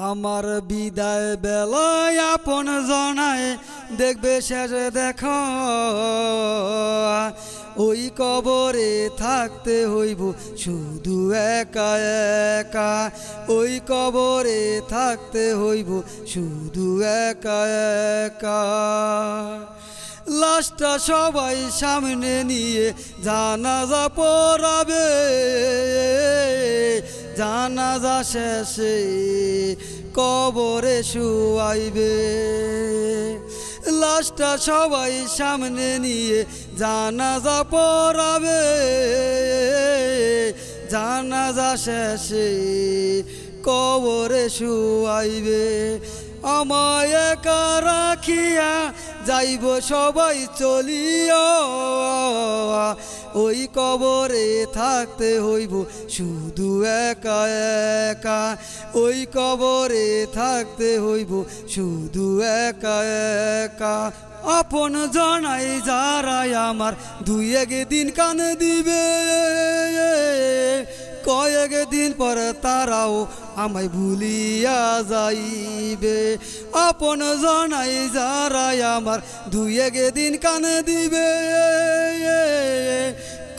আমার বিদায় বেলায় আপন জনায় দেখবে শেষে দেখো ওই কবরে থাকতে হইব শুধু একা একা। ওই কবরে থাকতে হইব শুধু একা একা। লাশটা সবাই সামনে নিয়ে জানাজা পড়াবে, জানাজা শেষে কবরে শুয়াইবে। লাশটা সবাই সামনে নিয়ে জানাজা পড়াবে, জানাজা শেষে কবরে শুয়াইবে। আমায় একা রাখিয়া যাইব সবাই চলিয়া, ওই কবরে থাকতে হইব শুধু একা একা। ওই কবরে থাকতে হইব শুধু একা একা। আপন জনাই যারাই আমার দুই একদিন কান দিবে, কয়েক দিন পর তারাও আমায় ভুলিয়া যাইবে। আপন জনাই যারাই আমার দুই একদিন কান দিবে,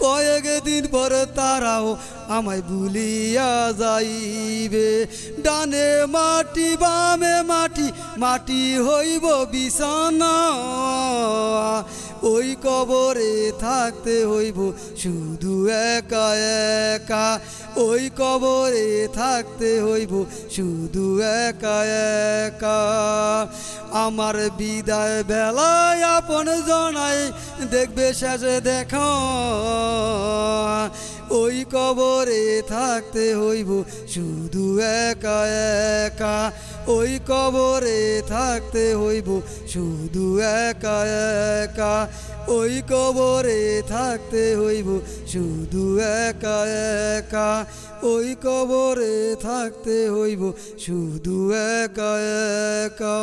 কয়েক দিন পর তারাও আমায় ভুলিয়া যাইবে। ডানে মাটি বামে মাটি, মাটি হইব বিছানা, ওই কবরে থাকতে হইব শুধু একা একা। ওই কবরে থাকতে হইব শুধু একা একা। আমার বিদায় বেলায় আপন জনায় দেখবে শেষে দেখো ওই কবরে থাকতে হইব শুধু একা একা। ওই কবরে থাকতে হইব শুধু একা একা। ওই কবরে থাকতে হইব শুধু একা একা। ওই কবরে থাকতে হইব শুধু একা একা।